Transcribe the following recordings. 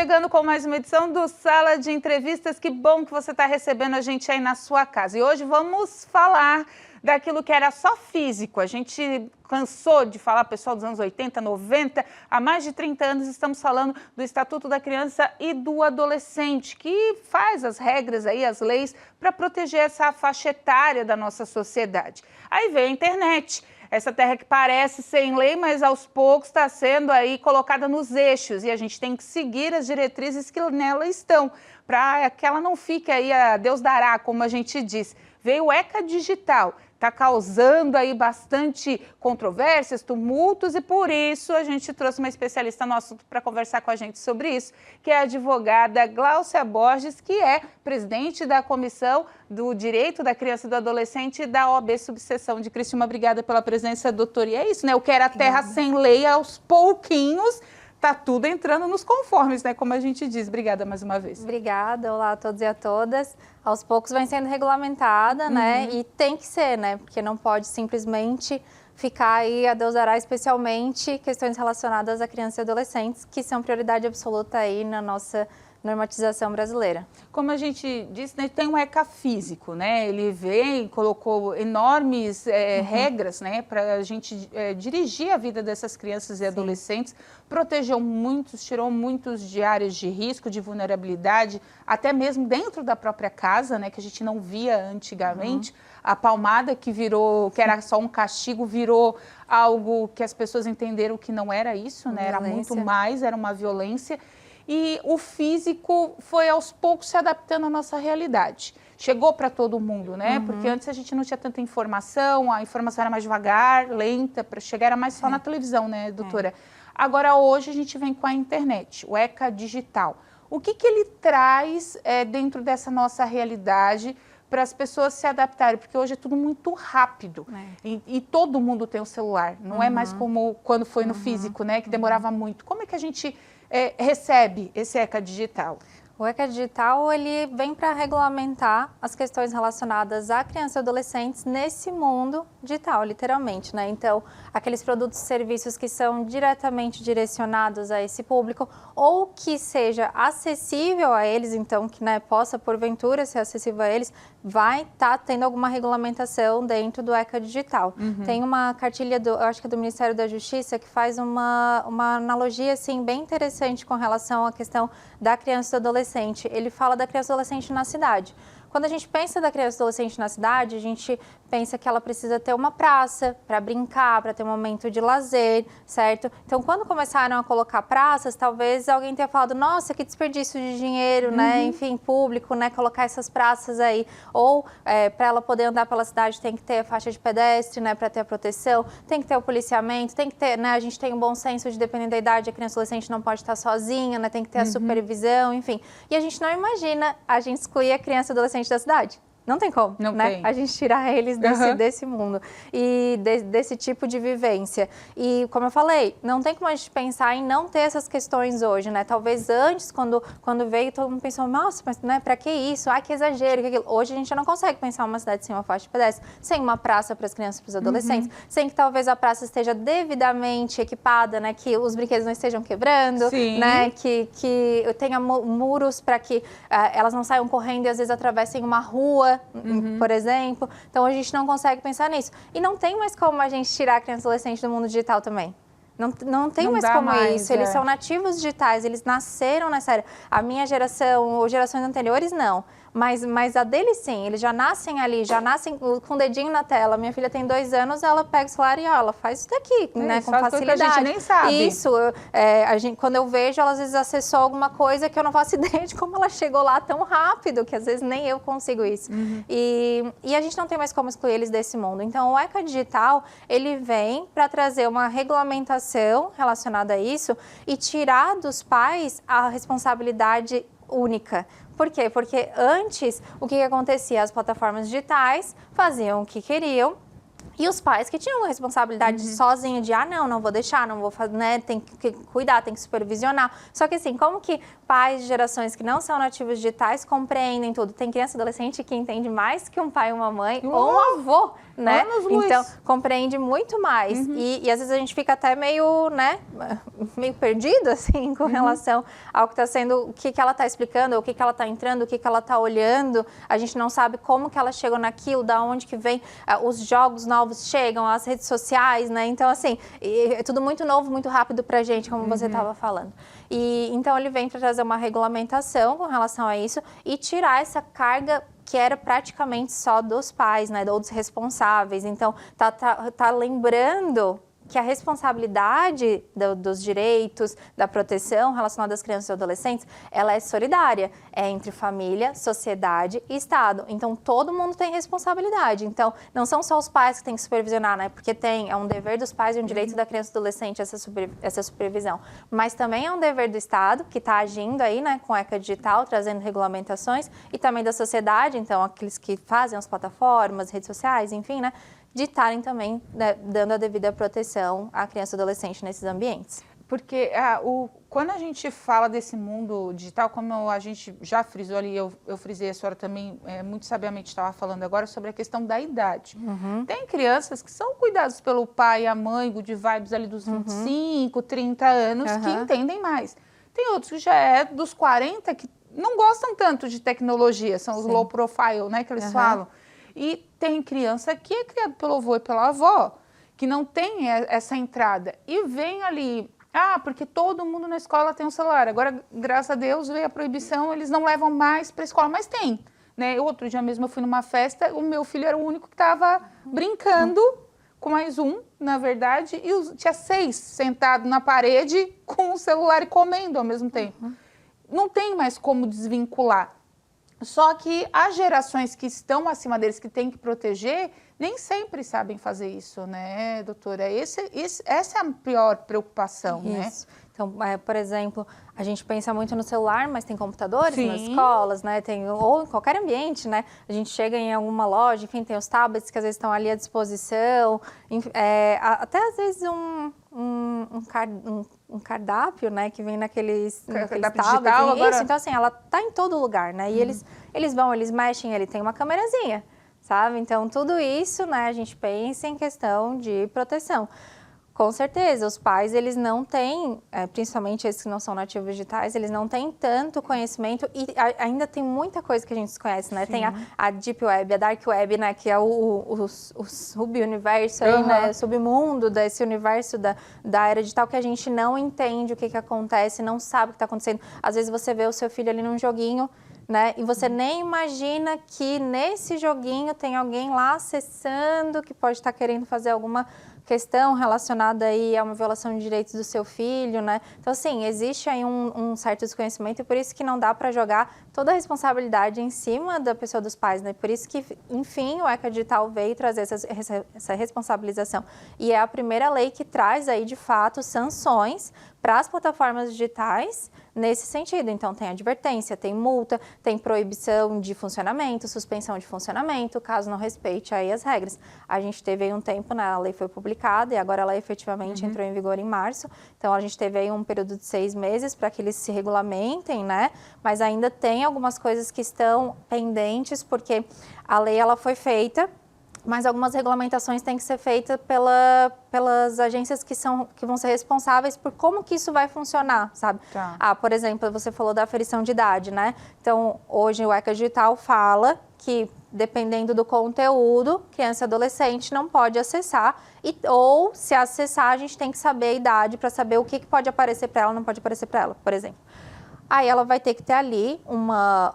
chegando com mais uma edição do Sala de Entrevistas. Que bom que você está recebendo a gente aí na sua casa. E hoje vamos falar daquilo que era só físico. A gente cansou de falar, pessoal dos anos 80, 90, há mais de 30 anos estamos falando do Estatuto da Criança e do Adolescente, que faz as regras aí, as leis, para proteger essa faixa etária da nossa sociedade. Aí veio a internet. Essa terra que parece sem lei, mas aos poucos está sendo aí colocada nos eixos e a gente tem que seguir as diretrizes que nela estão, para que ela não fique aí a Deus dará, como a gente diz. Veio o ECA Digital, está causando aí bastante controvérsias, tumultos, e por isso a gente trouxe uma especialista no assunto para conversar com a gente sobre isso, que é a advogada Gláucia Borges, que é presidente da Comissão do Direito da Criança e do Adolescente da OAB Subseção de Criciúma. Obrigada pela presença, doutora. E é isso, né? O que era terra sem lei, aos pouquinhos tá tudo entrando nos conformes, né? Como a gente diz. Obrigada mais uma vez. Obrigada, olá a todos e a todas. Aos poucos vem sendo regulamentada, né? E tem que ser, né? Porque não pode simplesmente ficar aí a Deus dará, especialmente questões relacionadas a crianças e adolescentes, que são prioridade absoluta aí na nossa normatização brasileira. Como a gente disse, né, tem um ECA físico, né? Ele veio, colocou enormes regras, né, para a gente dirigir a vida dessas crianças e adolescentes, protegeu muitos, tirou muitos de áreas de risco, de vulnerabilidade, até mesmo dentro da própria casa, né, que a gente não via antigamente. A palmada que virou, que era só um castigo, virou algo que as pessoas entenderam que não era isso, né? Era muito mais, era uma violência. E o físico foi aos poucos se adaptando à nossa realidade. Chegou para todo mundo, né? Porque antes a gente não tinha tanta informação, a informação era mais devagar, lenta, para chegar era mais só na televisão, né, doutora? Agora, hoje, a gente vem com a internet, o ECA Digital. O que ele traz dentro dessa nossa realidade para as pessoas se adaptarem? Porque hoje é tudo muito rápido e todo mundo tem um celular. Não é mais como quando foi no físico, né? Que demorava muito. Como é que a gente recebe esse ECA Digital? O ECA Digital, ele vem para regulamentar as questões relacionadas a crianças e adolescentes nesse mundo digital, literalmente, né? Então, aqueles produtos e serviços que são diretamente direcionados a esse público ou que seja acessível a eles, então, que, né, possa, porventura, ser acessível a eles, vai estar tendo alguma regulamentação dentro do ECA Digital. Tem uma cartilha, eu acho que é do Ministério da Justiça, que faz uma analogia, assim, bem interessante com relação à questão da criança e do adolescente. Ele fala da criança e adolescente na cidade. Quando a gente pensa da criança e adolescente na cidade, a gente pensa que ela precisa ter uma praça para brincar, para ter um momento de lazer, certo? Então, quando começaram a colocar praças, talvez alguém tenha falado, nossa, que desperdício de dinheiro, né? Enfim, público, né? Colocar essas praças aí. Ou, para ela poder andar pela cidade, tem que ter faixa de pedestre, né? Para ter a proteção, tem que ter o policiamento, tem que ter, né? A gente tem um bom senso de dependendo da idade, a criança e adolescente não pode estar sozinha, né? Tem que ter a supervisão, enfim. E a gente não imagina a gente excluir a criança e adolescente da cidade. Não tem como, né? A gente tirar eles desse mundo e desse tipo de vivência. E, como eu falei, não tem como a gente pensar em não ter essas questões hoje, né? Talvez antes, quando veio, todo mundo pensou, nossa, mas né, pra que isso? Ai, que exagero, que aquilo. Hoje a gente já não consegue pensar uma cidade sem uma faixa de pedestre, sem uma praça para as crianças e para os adolescentes, sem que talvez a praça esteja devidamente equipada, né? Que os brinquedos não estejam quebrando, né? Que tenha muros para que elas não saiam correndo e às vezes atravessem uma rua, por exemplo. Então, a gente não consegue pensar nisso. E não tem mais como a gente tirar a criança e adolescente do mundo digital também. Não tem mais como isso. Eles são nativos digitais, eles nasceram nessa era. A minha geração, ou gerações anteriores, não. Mas a deles, sim. Eles já nascem ali, já nascem com o dedinho na tela. Minha filha tem 2 anos, ela pega o celular e ela faz isso daqui, né? Com facilidade. A gente nem sabe. Isso. Quando eu vejo, ela às vezes acessou alguma coisa que eu não faço ideia de como ela chegou lá tão rápido, que às vezes nem eu consigo isso. E a gente não tem mais como excluir eles desse mundo. Então, o ECA Digital, ele vem para trazer uma regulamentação relacionada a isso e tirar dos pais a responsabilidade única. Por quê? Porque antes, o que acontecia? As plataformas digitais faziam o que queriam E os pais que tinham a responsabilidade sozinho de, não vou deixar, não vou fazer, né, tem que cuidar, tem que supervisionar. Só que assim, como que pais de gerações que não são nativos digitais compreendem tudo? Tem criança e adolescente que entende mais que um pai, uma mãe ou um avô, né? Então, compreende muito mais. E às vezes a gente fica até meio, né, meio perdido, assim, com relação ao que está sendo, o que ela está explicando, o que ela está entrando, o que ela está olhando. A gente não sabe como que ela chegou naquilo, da onde que vem os jogos novos chegam, as redes sociais, né? Então, assim, é tudo muito novo, muito rápido pra gente, como você estava falando. E então ele vem para trazer uma regulamentação com relação a isso e tirar essa carga que era praticamente só dos pais, né, ou dos responsáveis. Então, tá lembrando que a responsabilidade dos direitos, da proteção relacionada às crianças e adolescentes, ela é solidária, é entre família, sociedade e Estado. Então, todo mundo tem responsabilidade. Então, não são só os pais que têm que supervisionar, né? Porque é um dever dos pais e um direito da criança e adolescente essa supervisão. Mas também é um dever do Estado, que está agindo aí, né, com a ECA Digital, trazendo regulamentações, e também da sociedade, então, aqueles que fazem as plataformas, redes sociais, enfim, né? De estarem também, né, dando a devida proteção à criança e adolescente nesses ambientes. Porque quando a gente fala desse mundo digital, como a gente já frisou ali, eu frisei, a senhora também muito sabiamente estava falando agora sobre a questão da idade. Tem crianças que são cuidadas pelo pai e a mãe, good vibes ali dos 25, 30 anos, que entendem mais. Tem outros que já é dos 40 que não gostam tanto de tecnologia, são os low profile, né, que eles falam. E tem criança que é criada pelo avô e pela avó, que não tem essa entrada. E vem ali, porque todo mundo na escola tem um celular. Agora, graças a Deus, veio a proibição, eles não levam mais para a escola, mas tem. Né? Outro dia mesmo eu fui numa festa, o meu filho era o único que estava brincando com mais um, na verdade, e tinha 6 sentados na parede com o celular e comendo ao mesmo tempo. Não tem mais como desvincular. Só que as gerações que estão acima deles, que têm que proteger, nem sempre sabem fazer isso, né, doutora? Essa é a pior preocupação, isso. Né? Então, por exemplo, a gente pensa muito no celular, mas tem computadores nas escolas, né? Ou em qualquer ambiente, né? A gente chega em alguma loja, enfim, tem os tablets que às vezes estão ali à disposição, até às vezes um cardápio, né, que vem naqueles tablets, digital, agora... Isso, então assim, ela tá em todo lugar, né, e eles mexem, ele tem uma câmerazinha, sabe, então tudo isso, né, a gente pensa em questão de proteção. Com certeza, os pais, eles não têm, principalmente esses que não são nativos digitais, eles não têm tanto conhecimento e ainda tem muita coisa que a gente desconhece, né? Sim. Tem a Deep Web, a Dark Web, né? Que é o sub-universo aí, né? Submundo desse universo da era digital que a gente não entende o que acontece, não sabe o que está acontecendo. Às vezes você vê o seu filho ali num joguinho, né? E você nem imagina que nesse joguinho tem alguém lá acessando que pode estar querendo fazer alguma questão relacionada aí a uma violação de direitos do seu filho, né? Então, assim, existe aí um certo desconhecimento e por isso que não dá para jogar toda a responsabilidade em cima da pessoa dos pais, né? Por isso que, enfim, o ECA Digital veio trazer essa responsabilização. E é a primeira lei que traz aí, de fato, sanções para as plataformas digitais nesse sentido. Então, tem advertência, tem multa, tem proibição de funcionamento, suspensão de funcionamento, caso não respeite aí as regras. A gente teve aí um tempo, né, a lei foi publicada e agora ela efetivamente entrou em vigor em março. Então, a gente teve aí um período de 6 meses para que eles se regulamentem, né? Mas ainda tem algumas coisas que estão pendentes, porque a lei ela foi feita, mas algumas regulamentações têm que ser feitas pelas agências que vão ser responsáveis por como que isso vai funcionar, sabe? Tá. Por exemplo, você falou da aferição de idade, né? Então, hoje o ECA Digital fala que, dependendo do conteúdo, criança e adolescente não pode acessar, ou se acessar, a gente tem que saber a idade para saber o que pode aparecer para ela, não pode aparecer para ela, por exemplo. Aí ela vai ter que ter ali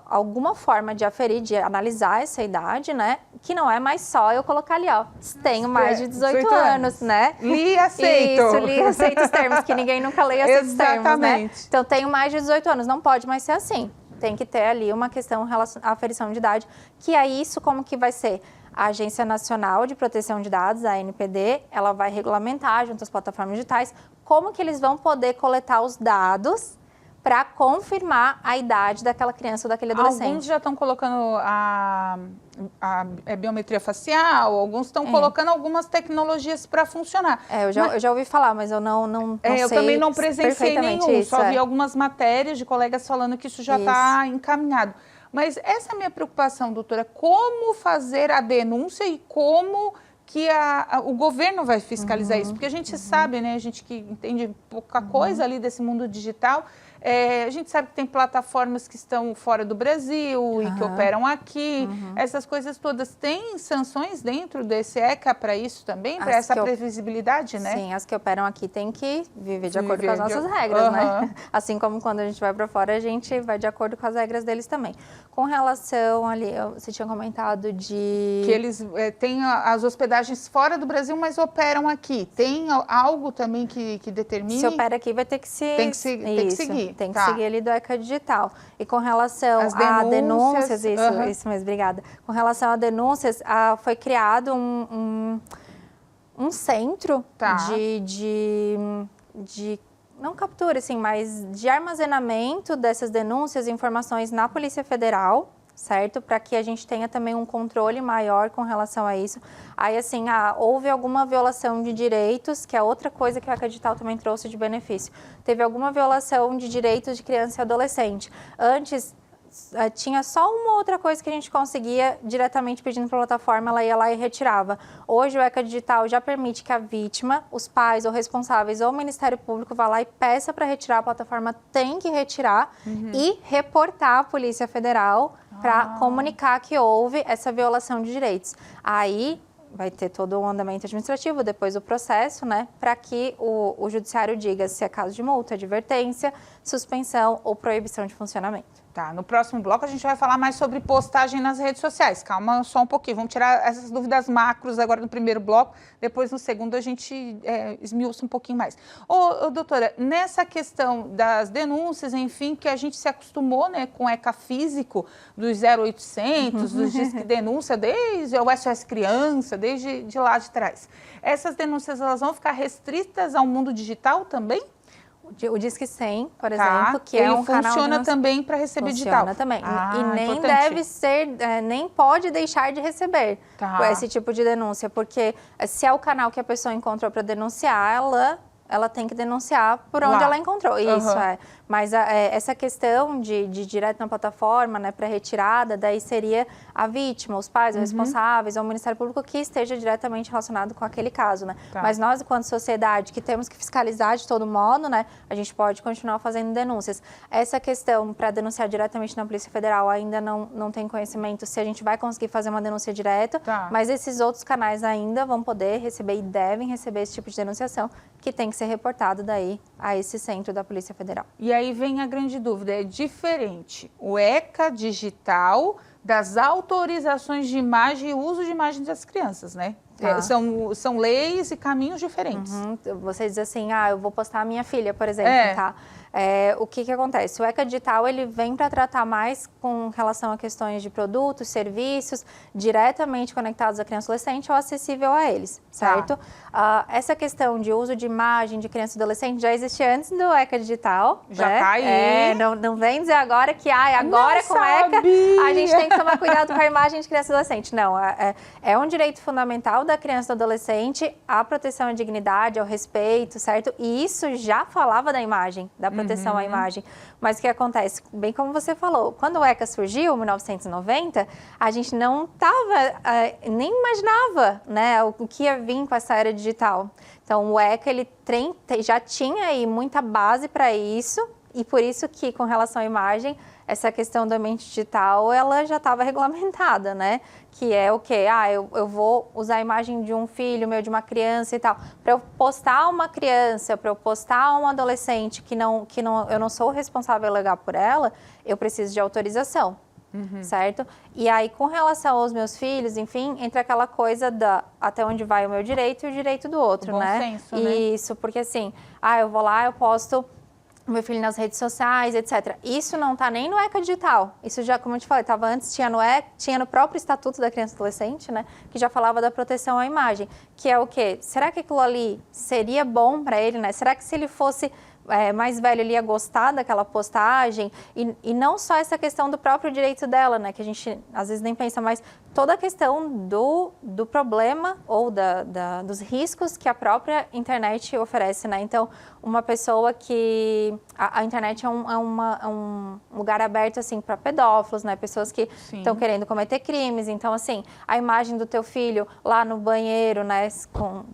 alguma forma de aferir, de analisar essa idade, né? Que não é mais só eu colocar ali, ó, tenho mais de 18 anos, né? Li e aceito. Isso, li e aceito os termos, que ninguém nunca lê e aceita os termos, né? Então, tenho mais de 18 anos, não pode mais ser assim. Tem que ter ali uma questão relacionada à aferição de idade, que é isso como que vai ser. A Agência Nacional de Proteção de Dados, a ANPD, ela vai regulamentar junto às plataformas digitais como que eles vão poder coletar os dados para confirmar a idade daquela criança ou daquele adolescente. Alguns já estão colocando a biometria facial, alguns estão colocando algumas tecnologias para funcionar. Eu já ouvi falar, mas eu não sei. Eu também não presenciei nenhum, isso, só vi algumas matérias de colegas falando que isso já está encaminhado. Mas essa é a minha preocupação, doutora, como fazer a denúncia e como que o governo vai fiscalizar isso? Porque a gente sabe, né, a gente que entende pouca coisa ali desse mundo digital, a gente sabe que tem plataformas que estão fora do Brasil e que operam aqui, essas coisas todas. Tem sanções dentro desse ECA para isso também, para essa previsibilidade, né? Sim, as que operam aqui têm que viver de acordo com as nossas regras, né? Assim como quando a gente vai para fora, a gente vai de acordo com as regras deles também. Com relação ali, você tinha comentado de... Que eles têm as hospedagens fora do Brasil, mas operam aqui. Tem algo também que determine? Se opera aqui, vai ter que se... Tem que seguir. Tem que seguir ali do ECA Digital. E com relação a denúncias, isso mesmo, obrigada. Com relação a denúncias, foi criado um centro de não captura, assim, mas de armazenamento dessas denúncias e informações na Polícia Federal, certo? Para que a gente tenha também um controle maior com relação a isso. Aí, assim, houve alguma violação de direitos, que é outra coisa que o ECA Digital também trouxe de benefício. Teve alguma violação de direitos de criança e adolescente. Antes, tinha só uma outra coisa que a gente conseguia diretamente pedindo para a plataforma, ela ia lá e retirava. Hoje o ECA Digital já permite que a vítima, os pais ou responsáveis ou o Ministério Público vá lá e peça para retirar, a plataforma tem que retirar e reportar à Polícia Federal para comunicar que houve essa violação de direitos. Aí vai ter todo um andamento administrativo, depois o processo, né, para que o judiciário diga se é caso de multa, advertência, suspensão ou proibição de funcionamento. Tá, no próximo bloco a gente vai falar mais sobre postagem nas redes sociais. Calma só um pouquinho, vamos tirar essas dúvidas macros agora no primeiro bloco, depois no segundo a gente esmiuça um pouquinho mais. Doutora, nessa questão das denúncias, enfim, que a gente se acostumou, né, com o ECA físico dos 0800, dos Disque Denúncia, desde o SOS Criança, desde de lá de trás. Essas denúncias, elas vão ficar restritas ao mundo digital também? O Disque 100, por exemplo, que é um canal... Ele funciona também para receber digital? Funciona também. E nem deve ser, nem pode deixar de receber esse tipo de denúncia, porque se é o canal que a pessoa encontrou para denunciar, ela tem que denunciar por onde ela encontrou. Isso, Mas essa questão de direto na plataforma, né, para retirada, daí seria a vítima, os pais, os responsáveis, ou o Ministério Público que esteja diretamente relacionado com aquele caso, né? Mas nós, enquanto sociedade, que temos que fiscalizar de todo modo, né, a gente pode continuar fazendo denúncias. Essa questão para denunciar diretamente na Polícia Federal ainda não tem conhecimento se a gente vai conseguir fazer uma denúncia direta, mas esses outros canais ainda vão poder receber e devem receber esse tipo de denunciação, que tem que ser reportado daí a esse centro da Polícia Federal. E aí vem a grande dúvida, é diferente o ECA digital das autorizações de imagem e uso de imagem das crianças, né? São leis e caminhos diferentes. Você diz assim, eu vou postar a minha filha, por exemplo, tá? O que acontece? O ECA Digital, ele vem para tratar mais com relação a questões de produtos, serviços, diretamente conectados à criança e adolescente ou acessível a eles, certo? Essa questão de uso de imagem de criança e adolescente já existia antes do ECA Digital. Já tá aí. Não vem dizer agora que agora com o ECA a gente tem que tomar cuidado com a imagem de criança e adolescente. Não, é um direito fundamental da criança e do adolescente a proteção à dignidade, ao respeito, certo? E isso já falava da imagem, da proteção à imagem. Mas o que acontece? Bem como você falou, quando o ECA surgiu, em 1990, a gente não estava, nem imaginava, né, o que ia vir com essa era digital. Então, o ECA, ele já tinha aí muita base para isso, e por isso que, com relação à imagem, essa questão do ambiente digital, ela já estava regulamentada, né? Que é o quê? Eu vou usar a imagem de um filho meu, de uma criança e tal. Para eu postar uma criança, para eu postar um adolescente eu não sou responsável legal por ela, eu preciso de autorização, certo? E aí, com relação aos meus filhos, enfim, entra aquela coisa até onde vai o meu direito e o direito do outro, bom né? Senso, né? Isso, porque assim, eu vou lá, eu posto o meu filho nas redes sociais, etc. Isso não está nem no ECA Digital. Isso já, como eu te falei, estava antes, tinha no próprio Estatuto da Criança e Adolescente, né? Que já falava da proteção à imagem. Que é o quê? Será que aquilo ali seria bom para ele, né? Será que se ele fosse mais velho ele ia gostar daquela postagem, e não só essa questão do próprio direito dela, né, que a gente às vezes nem pensa, mas toda a questão do problema ou dos riscos que a própria internet oferece, né? Então, uma pessoa que... A internet é um lugar aberto, assim, para pedófilos, né? Pessoas que estão querendo cometer crimes. Então, assim, a imagem do teu filho lá no banheiro, né?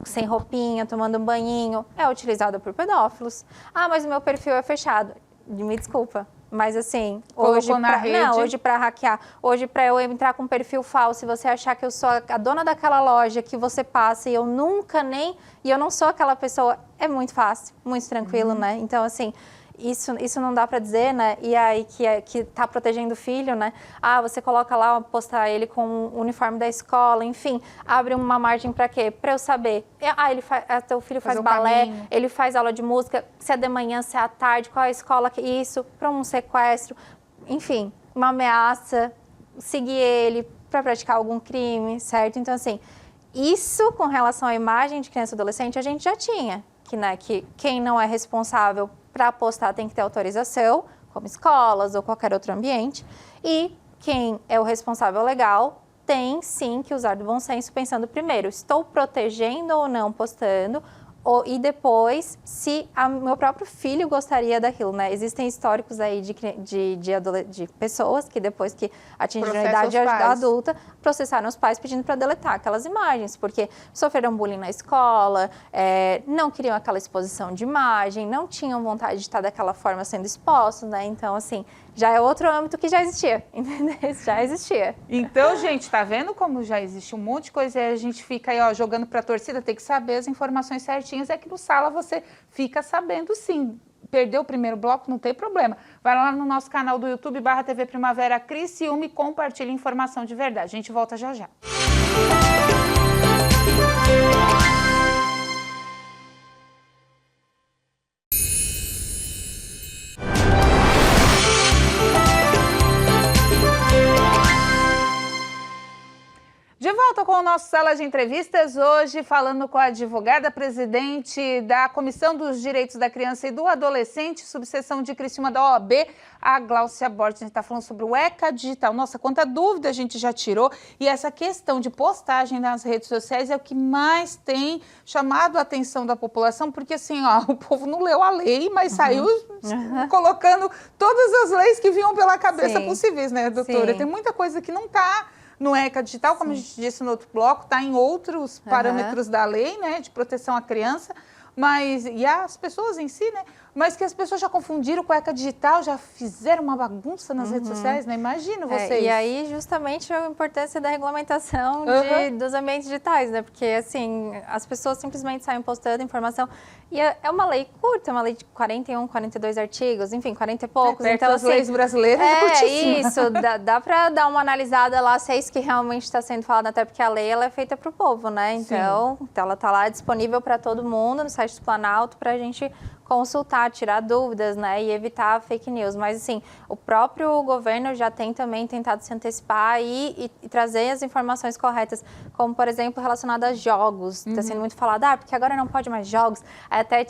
Sem roupinha, tomando um banhinho, é utilizada por pedófilos. Ah, mas o meu perfil é fechado. Me desculpa. Mas assim, hoje para hackear, hoje para eu entrar com um perfil falso e você achar que eu sou a dona daquela loja que você passa e eu não sou aquela pessoa, é muito fácil, muito tranquilo, né? Então, assim, isso não dá para dizer, né? E aí que tá protegendo o filho, né? Ah, você coloca lá, postar ele com o uniforme da escola, enfim, abre uma margem para quê? Para eu saber. Teu filho faz balé, ele faz aula de música, se é de manhã, se é à tarde, qual é a escola, isso, para um sequestro, enfim, uma ameaça, seguir ele para praticar algum crime, certo? Então, assim, isso com relação à imagem de criança e adolescente a gente já tinha, que quem não é responsável para postar tem que ter autorização, como escolas ou qualquer outro ambiente. E quem é o responsável legal tem sim que usar do bom senso, pensando primeiro, estou protegendo ou não postando, e depois, se meu próprio filho gostaria daquilo, né? Existem históricos aí de pessoas que depois que atingiram a idade adulta, processaram os pais pedindo para deletar aquelas imagens, porque sofreram bullying na escola, não queriam aquela exposição de imagem, não tinham vontade de estar daquela forma sendo expostos, né? Então, assim, já é outro âmbito que já existia, entendeu? Já existia. Então, gente, tá vendo como já existe um monte de coisa e a gente fica aí, ó, jogando pra torcida, tem que saber as informações certinhas, é que no Sala você fica sabendo sim. Perdeu o primeiro bloco, não tem problema. Vai lá no nosso canal do YouTube, /TV Primavera Criciúma, e compartilha informação de verdade. A gente volta já já. De volta com o nosso Sala de Entrevistas, hoje falando com a advogada presidente da Comissão dos Direitos da Criança e do Adolescente, subseção de Criciúma da OAB, a Gláucia Borges. A gente está falando sobre o ECA Digital. Nossa, quanta dúvida a gente já tirou. E essa questão de postagem nas redes sociais é o que mais tem chamado a atenção da população, porque assim, ó, o povo não leu a lei, mas saiu colocando todas as leis que vinham pela cabeça possíveis, né, doutora? Tem muita coisa que não está no ECA Digital, como a gente disse no outro bloco, está em outros parâmetros da lei, né, de proteção à criança, mas, e as pessoas em si, né, mas que as pessoas já confundiram com o ECA Digital, já fizeram uma bagunça nas redes sociais, né, imagino vocês. E aí, justamente, a importância da regulamentação dos ambientes digitais, né, porque, assim, as pessoas simplesmente saem postando informação, e é uma lei curta, é uma lei de 41, 42 artigos, enfim, 40 e poucos. Então, as leis brasileiras é curtíssima. Isso, dá para dar uma analisada lá se é isso que realmente está sendo falado, até porque a lei ela é feita para o povo, né? Então, ela está lá disponível para todo mundo no site do Planalto para a gente consultar, tirar dúvidas, né, e evitar fake news. Mas, assim, o próprio governo já tem também tentado se antecipar e trazer as informações corretas, como, por exemplo, relacionado a jogos. Está sendo muito falado, porque agora não pode mais jogos. Até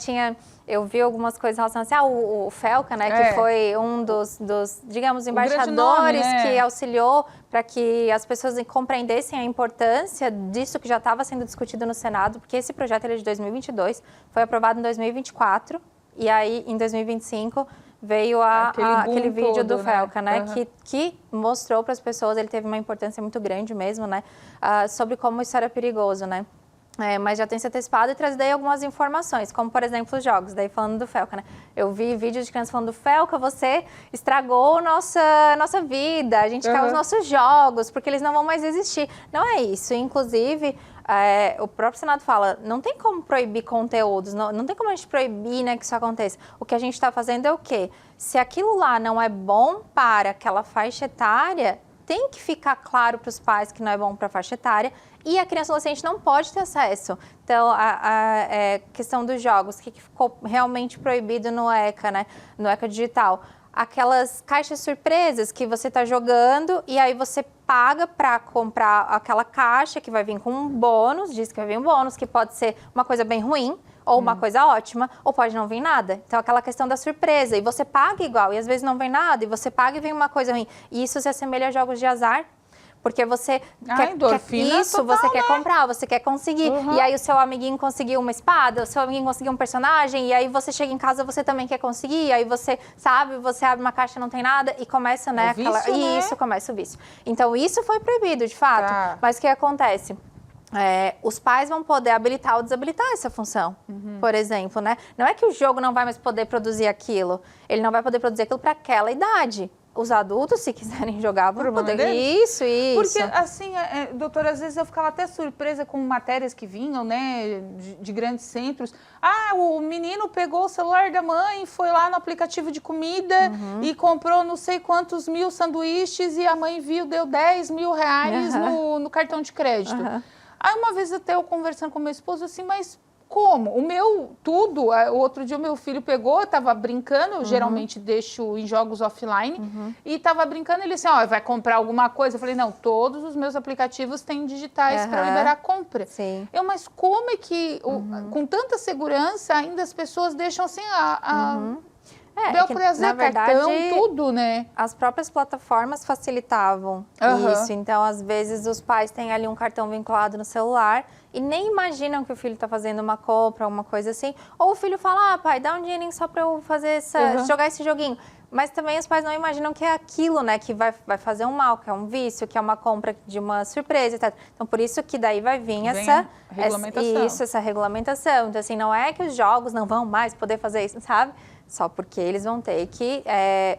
eu vi algumas coisas relacionadas o Felca, né, que foi um dos digamos, embaixadores que auxiliou para que as pessoas compreendessem a importância disso que já estava sendo discutido no Senado, porque esse projeto ele é de 2022, foi aprovado em 2024, e aí, em 2025, veio aquele vídeo do Felca, né? Que mostrou para as pessoas, ele teve uma importância muito grande mesmo, né? Sobre como isso era perigoso, né? Mas já tem se antecipado e trazido aí algumas informações, como, por exemplo, os jogos, daí falando do Felca, né? Eu vi vídeos de crianças falando do Felca, você estragou nossa vida, a gente quer os nossos jogos, porque eles não vão mais existir. Não é isso, inclusive... o próprio Senado fala, não tem como proibir conteúdos, não tem como a gente proibir, né, que isso aconteça. O que a gente está fazendo é o quê? Se aquilo lá não é bom para aquela faixa etária, tem que ficar claro para os pais que não é bom para a faixa etária e a criança e adolescente não pode ter acesso. Então, a questão dos jogos, que ficou realmente proibido no ECA, né, no ECA Digital. Aquelas caixas surpresas que você está jogando e aí você paga para comprar aquela caixa que vai vir com um bônus, diz que vai vir um bônus, que pode ser uma coisa bem ruim, ou uma coisa ótima, ou pode não vir nada. Então, aquela questão da surpresa. E você paga igual, e às vezes não vem nada, e você paga e vem uma coisa ruim. E isso se assemelha a jogos de azar. Porque você quer isso, total, você quer comprar, você quer conseguir. E aí o seu amiguinho conseguiu uma espada, o seu amiguinho conseguiu um personagem, e aí você chega em casa, você também quer conseguir, e aí você, sabe, você abre uma caixa e não tem nada, e começa, né, vício, aquela... né? Isso, começa o vício. Então, isso foi proibido, de fato. Tá. Mas o que acontece? Os pais vão poder habilitar ou desabilitar essa função, por exemplo, né? Não é que o jogo não vai mais poder produzir aquilo, ele não vai poder produzir aquilo para aquela idade. Os adultos, se quiserem jogar, vão poder. Isso. Porque, assim, doutora, às vezes eu ficava até surpresa com matérias que vinham, né, de grandes centros. Ah, o menino pegou o celular da mãe, foi lá no aplicativo de comida e comprou não sei quantos mil sanduíches e a mãe viu, deu 10 mil reais no cartão de crédito. Aí uma vez até eu conversando com meu esposo, assim, mas como? O meu, tudo, o outro dia o meu filho pegou, estava brincando, eu geralmente deixo em jogos offline, e estava brincando, ele disse, ó, vai comprar alguma coisa? Eu falei, não, todos os meus aplicativos têm digitais para liberar compra. Sim. Mas como é que, com tanta segurança, ainda as pessoas deixam assim, na verdade, cartão, tudo, né? As próprias plataformas facilitavam isso. Então, às vezes, os pais têm ali um cartão vinculado no celular e nem imaginam que o filho está fazendo uma compra, alguma coisa assim. Ou o filho fala, pai, dá um dinheirinho só para eu fazer jogar esse joguinho. Mas também os pais não imaginam que é aquilo, né, que vai fazer um mal, que é um vício, que é uma compra de uma surpresa, etc. Então, por isso que daí vai vir essa regulamentação. Essa regulamentação. Então, assim, não é que os jogos não vão mais poder fazer isso, sabe? Só porque eles vão ter que,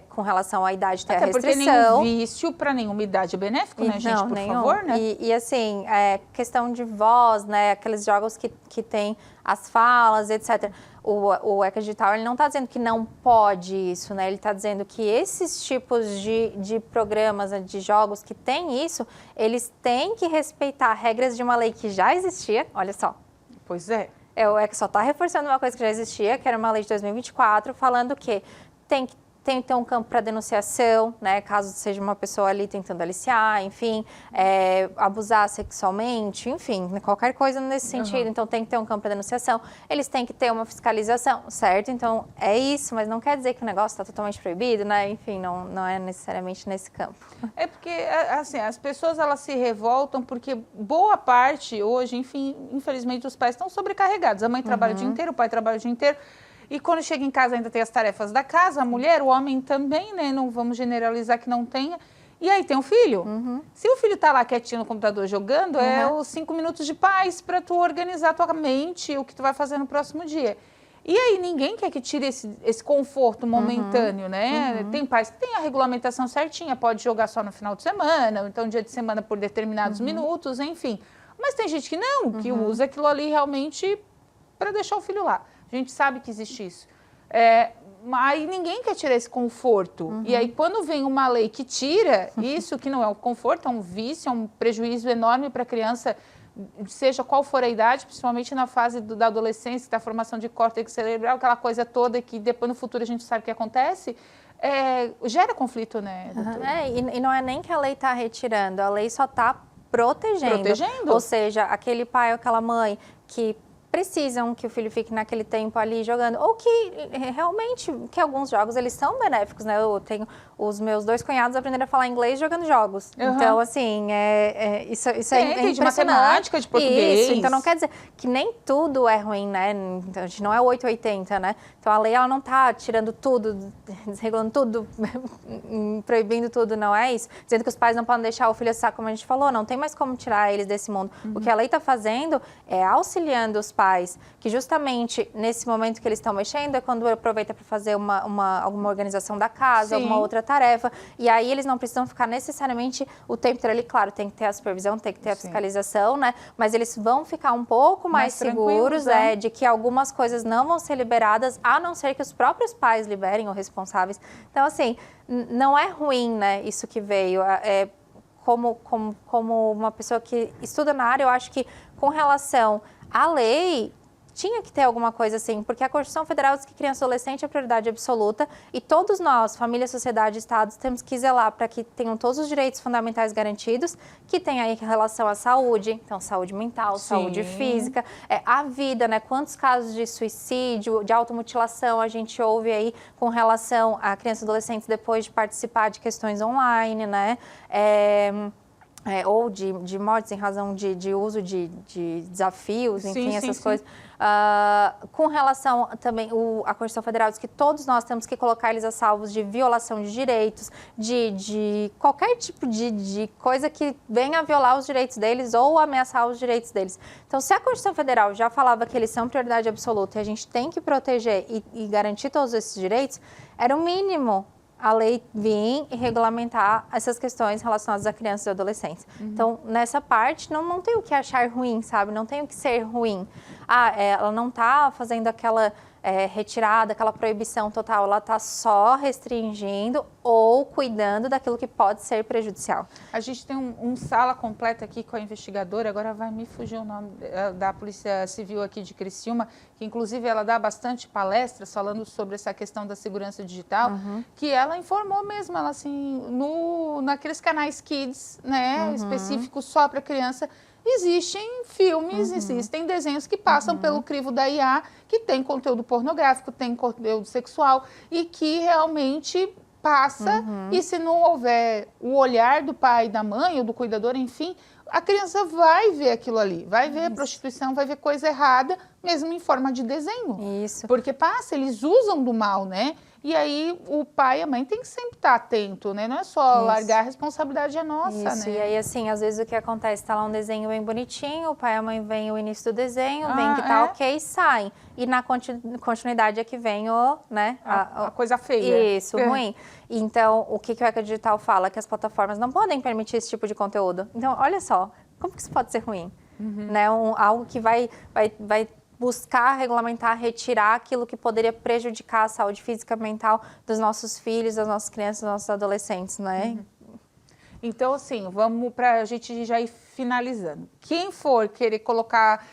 com relação à idade, ter a restrição. Porque nenhum vício para nenhuma idade é benéfico, né, gente? Por favor, né? E assim, questão de voz, né? Aqueles jogos que tem as falas, etc. O ECA Digital, ele não está dizendo que não pode isso, né? Ele está dizendo que esses tipos de programas, de jogos que tem isso, eles têm que respeitar regras de uma lei que já existia, olha só. Pois é. O ECA só está reforçando uma coisa que já existia, que era uma lei de 2024, falando que tem que ter um campo para denunciação, né, caso seja uma pessoa ali tentando aliciar, enfim, abusar sexualmente, enfim, qualquer coisa nesse sentido. Então, tem que ter um campo para denunciação. Eles têm que ter uma fiscalização, certo? Então, é isso, mas não quer dizer que o negócio está totalmente proibido, né? Enfim, não é necessariamente nesse campo. É porque, assim, as pessoas, elas se revoltam porque boa parte hoje, enfim, infelizmente, os pais estão sobrecarregados. A mãe trabalha o dia inteiro, o pai trabalha o dia inteiro. E quando chega em casa ainda tem as tarefas da casa, a mulher, o homem também, né? Não vamos generalizar que não tenha. E aí tem o filho. Se o filho tá lá quietinho no computador jogando, é os 5 minutos de paz para tu organizar a tua mente, o que tu vai fazer no próximo dia. E aí ninguém quer que tire esse conforto momentâneo, né? Tem pais que tem a regulamentação certinha, pode jogar só no final de semana, ou então dia de semana por determinados minutos, enfim. Mas tem gente que não, que usa aquilo ali realmente para deixar o filho lá. A gente sabe que existe isso. Aí ninguém quer tirar esse conforto. E aí, quando vem uma lei que tira isso, que não é um conforto, é um vício, é um prejuízo enorme para a criança, seja qual for a idade, principalmente na fase da adolescência, da formação de córtex cerebral, aquela coisa toda que depois no futuro a gente sabe o que acontece, gera conflito, né, doutora? E não é nem que a lei está retirando, a lei só está protegendo. Ou seja, aquele pai ou aquela mãe que precisam que o filho fique naquele tempo ali jogando, ou que realmente, que alguns jogos eles são benéficos, né? Eu tenho os meus 2 cunhados aprenderam a falar inglês jogando jogos. Então, assim, isso é de matemática, de português. Isso, então não quer dizer que nem tudo é ruim, né? Então, a gente não é 880, né? Então, a lei, ela não tá tirando tudo, desregulando tudo, proibindo tudo, não é isso. Dizendo que os pais não podem deixar o filho acessar, como a gente falou, não tem mais como tirar eles desse mundo. O que a lei tá fazendo é auxiliando os pais, que justamente nesse momento que eles estão mexendo é quando aproveita para fazer alguma organização da casa, alguma outra tarefa, e aí eles não precisam ficar necessariamente o tempo inteiro ali, claro, tem que ter a supervisão, tem que ter a fiscalização, né, mas eles vão ficar um pouco mais seguros, de que algumas coisas não vão ser liberadas, a não ser que os próprios pais liberem ou responsáveis. Então, assim, não é ruim, né, isso que veio, como uma pessoa que estuda na área, eu acho que com relação à lei, tinha que ter alguma coisa assim, porque a Constituição Federal diz que criança e adolescente é prioridade absoluta e todos nós, família, sociedade, estados, temos que zelar para que tenham todos os direitos fundamentais garantidos, que tem aí relação à saúde, então saúde mental, Sim. saúde física, a vida, né? Quantos casos de suicídio, de automutilação a gente ouve aí com relação a crianças e adolescentes depois de participar de questões online, né? Ou de mortes em razão de uso de desafios, enfim, sim, essas sim. coisas. Com relação também, a Constituição Federal diz que todos nós temos que colocar eles a salvos de violação de direitos, de qualquer tipo de coisa que venha a violar os direitos deles ou ameaçar os direitos deles. Então, se a Constituição Federal já falava que eles são prioridade absoluta e a gente tem que proteger e garantir todos esses direitos, era o mínimo a lei vir e regulamentar essas questões relacionadas a crianças e adolescentes. Então, nessa parte, não tem o que achar ruim, sabe? Não tem o que ser ruim. Ela não está fazendo aquela retirada, aquela proibição total, ela está só restringindo ou cuidando daquilo que pode ser prejudicial. A gente tem um sala completa aqui com a investigadora, agora vai me fugir o nome da Polícia Civil aqui de Criciúma, que inclusive ela dá bastante palestras falando sobre essa questão da segurança digital, que ela informou mesmo, ela assim, naqueles canais Kids, né, específicos só para criança, existem filmes, existem desenhos que passam pelo crivo da IA, que tem conteúdo pornográfico, tem conteúdo sexual e que realmente passa e se não houver o olhar do pai, da mãe ou do cuidador, enfim, a criança vai ver aquilo ali, vai ver prostituição, vai ver coisa errada, mesmo em forma de desenho. Isso. Porque passa, eles usam do mal, né? E aí o pai e a mãe tem que sempre estar atento, né? Não é só largar, a responsabilidade é nossa, Isso. né? E aí, assim, às vezes o que acontece, tá lá um desenho bem bonitinho, o pai e a mãe veem o início do desenho, veem que tá ok, saem. E na continuidade é que vem né? A coisa feia. Isso, ruim. Então, o que o ECA Digital fala? Que as plataformas não podem permitir esse tipo de conteúdo. Então, olha só, como que isso pode ser ruim? Né? Algo que vai buscar regulamentar, retirar aquilo que poderia prejudicar a saúde física e mental dos nossos filhos, das nossas crianças, dos nossos adolescentes, né? Então, assim, vamos para a gente já ir finalizando. Quem for querer colocar...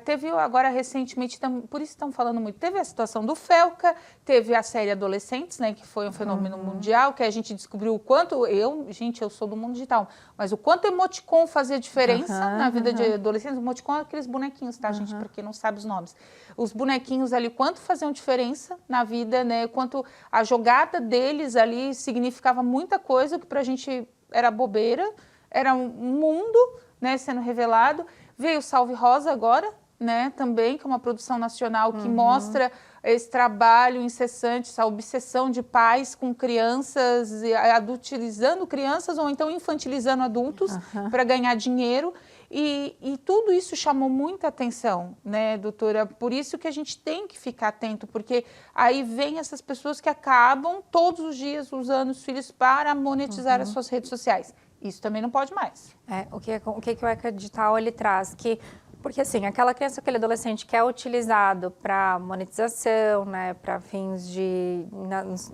teve agora recentemente, por isso estão falando muito, teve a situação do Felca, teve a série Adolescentes, né, que foi um fenômeno mundial, que a gente descobriu o quanto, eu sou do mundo digital, mas o quanto emoticon fazia diferença na vida de adolescentes. Emoticon é aqueles bonequinhos, tá, gente, para quem não sabe os nomes. Os bonequinhos ali, quanto faziam diferença na vida, né, quanto a jogada deles ali significava muita coisa, que pra gente era bobeira, era um mundo, né, sendo revelado. Veio o Salve Rosa agora, né, também, que é uma produção nacional que mostra esse trabalho incessante, essa obsessão de pais com crianças, adultilizando crianças ou então infantilizando adultos para ganhar dinheiro. E tudo isso chamou muita atenção, né, doutora? Por isso que a gente tem que ficar atento, porque aí vem essas pessoas que acabam todos os dias usando os filhos para monetizar as suas redes sociais. Isso também não pode mais. O que o ECA Digital ele traz? Porque assim, aquela criança, aquele adolescente que é utilizado para monetização, né, para fins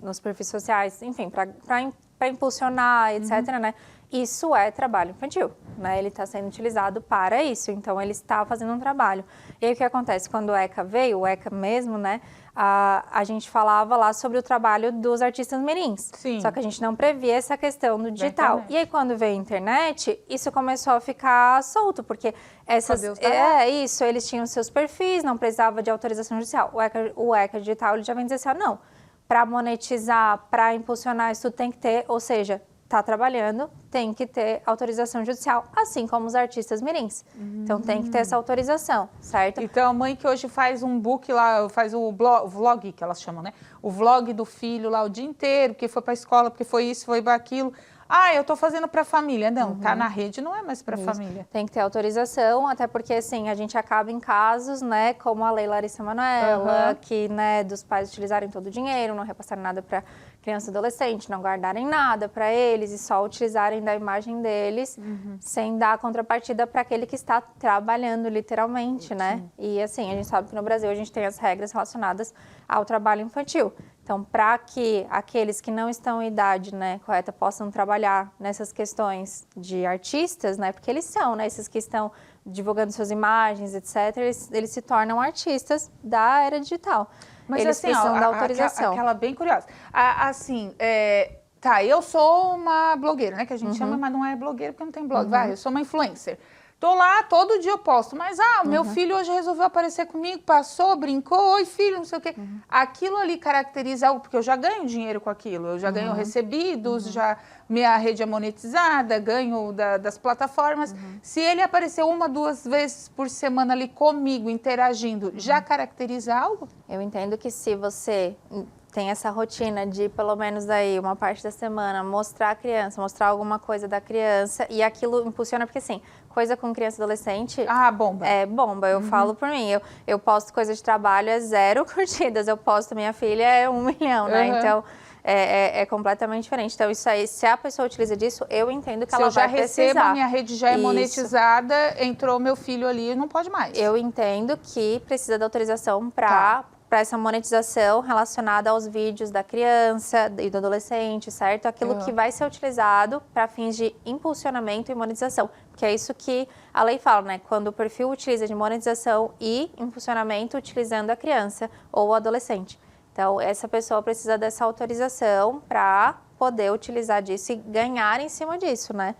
nos perfis sociais, enfim, para impulsionar, etc., né, isso é trabalho infantil, né, ele está sendo utilizado para isso, então ele está fazendo um trabalho. E aí o que acontece? Quando o ECA veio, o ECA mesmo, né, a gente falava lá sobre o trabalho dos artistas mirins. Sim. Só que a gente não previa essa questão do digital. E aí, quando veio a internet, isso começou a ficar solto, porque eles tinham seus perfis, não precisava de autorização judicial. O ECA Digital ele já vem dizer assim, não, para monetizar, para impulsionar, isso tudo tem que ter, ou seja, está trabalhando, tem que ter autorização judicial, assim como os artistas mirins. Então, tem que ter essa autorização, certo? Então, a mãe que hoje faz um book lá, faz o vlog, que elas chamam, né? O vlog do filho lá o dia inteiro, porque foi para a escola, porque foi isso, foi para aquilo. Eu estou fazendo para a família. Não, tá na rede, não é mais para a família. Tem que ter autorização, até porque, assim, a gente acaba em casos, né, como a Lei Larissa Manoela, que, né, dos pais utilizarem todo o dinheiro, não repassarem nada para criança e adolescente, não guardarem nada para eles e só utilizarem da imagem deles, sem dar contrapartida para aquele que está trabalhando, literalmente, né? E, assim, a gente sabe que no Brasil a gente tem as regras relacionadas ao trabalho infantil. Então, para que aqueles que não estão em idade, né, correta possam trabalhar nessas questões de artistas, né, porque eles são, né, esses que estão divulgando suas imagens, etc., eles se tornam artistas da era digital. Mas eles assim, precisam da autorização. Aquela bem curiosa. Assim, tá, eu sou uma blogueira, né, que a gente chama, mas não é blogueira porque não tem blog. Vai, eu sou uma influencer. Tô lá, todo dia eu posto, mas o meu filho hoje resolveu aparecer comigo, passou, brincou, oi filho, não sei o quê. Aquilo ali caracteriza algo, porque eu já ganho dinheiro com aquilo, eu já ganho recebidos, já minha rede é monetizada, ganho das plataformas. Se ele aparecer 1, 2 vezes por semana ali comigo, interagindo, já caracteriza algo? Eu entendo que se você tem essa rotina de, pelo menos aí, uma parte da semana, mostrar a criança, mostrar alguma coisa da criança, e aquilo impulsiona, porque assim, coisa com criança e adolescente... bomba. É bomba, eu falo por mim. Eu posto coisa de trabalho, é 0 curtidas. Eu posto minha filha, é 1 milhão, né? Então, é completamente diferente. Então, isso aí, se a pessoa utiliza disso, eu entendo que ela vai precisar. Se eu já recebo, a minha rede já é monetizada, entrou meu filho ali, não pode mais. Eu entendo que precisa da autorização para essa monetização relacionada aos vídeos da criança e do adolescente, certo? Aquilo que vai ser utilizado para fins de impulsionamento e monetização. Porque é isso que a lei fala, né? Quando o perfil utiliza de monetização e impulsionamento utilizando a criança ou o adolescente. Então, essa pessoa precisa dessa autorização para poder utilizar disso e ganhar em cima disso, né?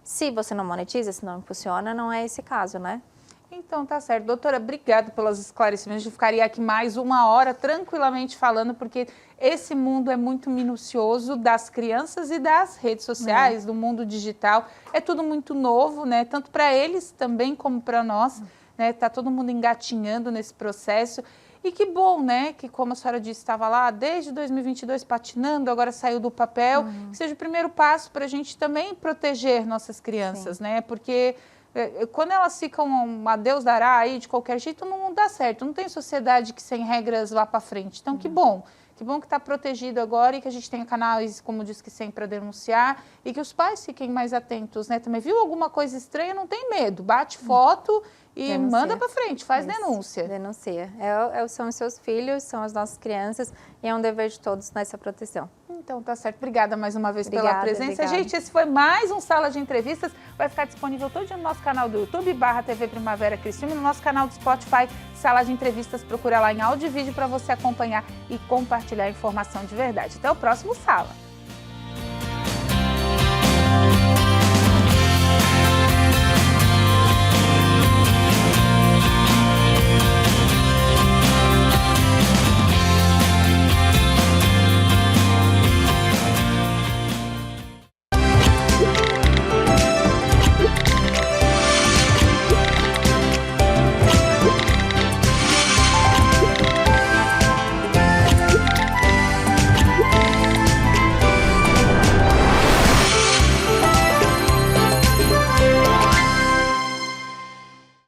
Se você não monetiza, se não impulsiona, não é esse caso, né? Então, tá certo. Doutora, obrigada pelos esclarecimentos. Eu ficaria aqui mais 1 hora tranquilamente falando, porque esse mundo é muito minucioso das crianças e das redes sociais, do mundo digital. É tudo muito novo, né? Tanto para eles também como para nós, né? Tá todo mundo engatinhando nesse processo. E que bom, né? Que, como a senhora disse, estava lá desde 2022 patinando, agora saiu do papel. Que seja o primeiro passo para a gente também proteger nossas crianças, né? Porque... quando elas ficam a Deus dará aí de qualquer jeito, não dá certo. Não tem sociedade que sem regras vá para frente. Então, que bom que está protegido agora e que a gente tenha canais, como diz que sempre, para denunciar e que os pais fiquem mais atentos, né? Também viu alguma coisa estranha, não tem medo. Bate foto e manda para frente, faz denúncia. Denuncia. São os seus filhos, são as nossas crianças e é um dever de todos nessa proteção. Então, tá certo. Obrigada mais uma vez pela presença. Gente, esse foi mais um Sala de Entrevistas. Vai ficar disponível todo dia no nosso canal do YouTube, /TV Primavera Cristina, no nosso canal do Spotify, Sala de Entrevistas. Procura lá em áudio e vídeo para você acompanhar e compartilhar informação de verdade. Até o próximo Sala.